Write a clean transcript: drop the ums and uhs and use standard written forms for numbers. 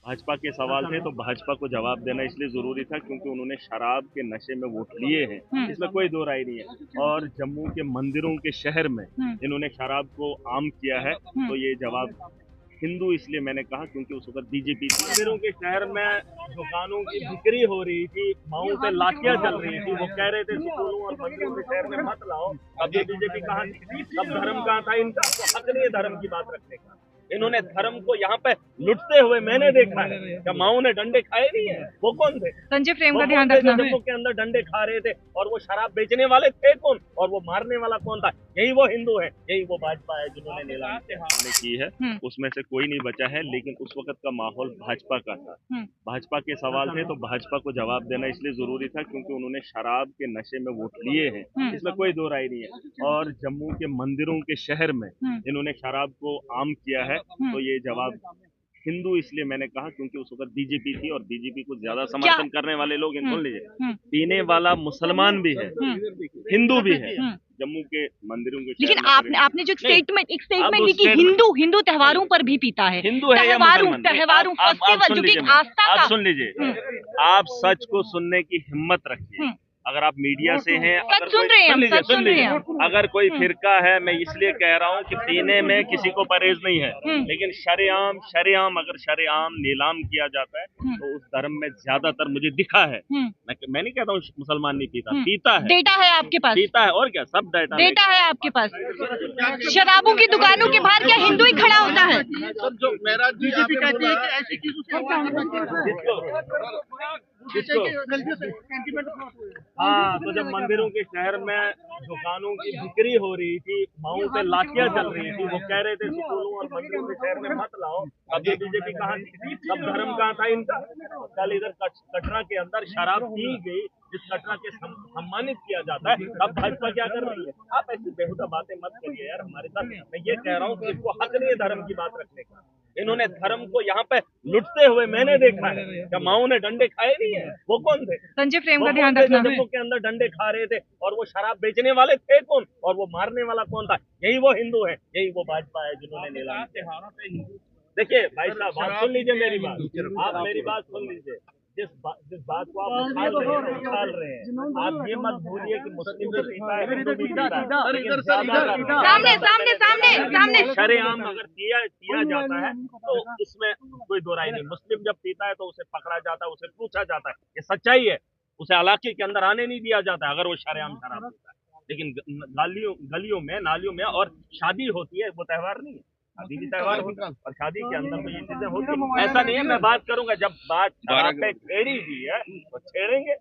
भाजपा के सवाल थे तो भाजपा को जवाब देना इसलिए जरूरी था क्योंकि उन्होंने शराब के नशे में वोट लिए हैं, इसमें कोई दो राय नहीं है। और जम्मू के मंदिरों के शहर में इन्होंने शराब को आम किया है, तो ये जवाब हिंदू इसलिए मैंने कहा क्योंकि उस वक्त बीजेपी थी। मंदिरों के शहर में दुकानों की बिक्री हो रही थी, माओ पे लाठियां चल रही थी, वो कह रहे थे स्कूलों और मंदिरों के शहर में मत लाओ। अब ये बीजेपी कहाँ थी, तब धर्म कहाँ था इनका? हक नहीं है धर्म की बात रखने का। इन्होंने धर्म को यहाँ पे लुटते हुए मैंने देखा है। क्या माओ ने डंडे खाए नहीं है? वो कौन थे? संजय प्रेम का वो ध्यान कौन थे जो रखना। जम्मू के अंदर डंडे खा रहे थे? और वो शराब बेचने वाले थे कौन? और वो मारने वाला कौन था? यही वो हिंदू है, यही वो भाजपा है जिन्होंने नीलामी की है। उसमें से कोई नहीं बचा है, लेकिन उस वक्त का माहौल भाजपा का था। भाजपा के सवाल थे तो भाजपा को जवाब देना इसलिए जरूरी था क्योंकि उन्होंने शराब के नशे में वोट लिए हैं, इसमें कोई दो राय नहीं है। और जम्मू के मंदिरों के शहर में इन्होंने शराब को आम किया है, तो ये जवाब हिंदू इसलिए मैंने कहा क्योंकि उस वक्त बीजेपी थी और बीजेपी को ज्यादा समर्थन करने वाले लोग सुन लीजिए, पीने वाला मुसलमान भी है, हिंदू भी है जम्मू के मंदिरों के। लेकिन आपने जो एक स्टेटमेंट ली कि हिंदू त्योहारों पर भी पीता है, हिंदू है या मुसलमान? त्योहारों फेस्टिवल जो कि आस्था आप का। सुन लीजिए, आप सच को सुनने की हिम्मत रखिए। अगर आप मीडिया से हैं, अगर सुन रहे हैं, अगर कोई फिरका है, मैं इसलिए कह रहा हूँ कि पीने में किसी को परहेज नहीं है, लेकिन शरेआम अगर शरेआम नीलाम किया जाता है तो उस धर्म में ज्यादातर मुझे दिखा है। मैं नहीं कहता हूँ मुसलमान नहीं पीता, पीता है। डेटा है आपके पास? पीता है, और क्या, सब डेटा है आपके पास। शराबों की दुकानों के बाहर क्या हिंदू ही खड़ा होता है? जो मेरा बीजेपी कहती है कि ऐसी हाँ, तो जब मंदिरों के शहर में दुकानों की बिक्री हो रही थी, माओ पे लाठियां चल रही थी, वो कह रहे थे स्कूलों और मंदिरों के शहर में मत लाओ। अब ये बीजेपी कहाँ थी, तब धर्म कहाँ था इनका? कल इधर कटरा के अंदर शराब पी गई, जिस कटरा के सम्मानित किया जाता है, तब भाजपा क्या कर रही है? आप ऐसी बेहुदा बातें मत करिए यार हमारे साथ। मैं ये कह रहा हूँ कि इनको हक नहीं है धर्म की बात रखने का। इन्होंने धर्म को यहाँ पे लुटते हुए मैंने देखा है। क्या माओ ने डंडे खाए नहीं है? वो कौन थे? संजय प्रेम का ध्यान रखना। जम्मू के अंदर डंडे खा रहे थे, और वो शराब बेचने वाले थे कौन? और वो मारने वाला कौन था? यही वो हिंदू है, यही वो भाजपा है जिन्होंने नीलामी। देखिए भाई साहब, आप सुन लीजिए मेरी बात, आप मेरी बात सुन लीजिए। जिस बात को आप उछाल रहे हैं, आप ये मत भूलिए कि मुस्लिम भी पीता है, हिंदू भी पीता है। सामने शरेआम अगर किया जाता है तो इसमें कोई दो राय नहीं। मुस्लिम जब पीता है तो उसे पकड़ा जाता है, उसे पूछा जाता है, ये सच्चाई है। उसे इलाके के अंदर आने नहीं दिया जाता है अगर वो शरेआम शराब पीता है। लेकिन गलियों में, नालियों में, और शादी होती है, वो त्योहार नहीं है। शादी भी त्योहार होता है, और शादी के अंदर तो ये चीजें होती है। ऐसा नहीं है, मैं बात करूंगा जब बात छेड़ी भी है तो छेड़ेंगे।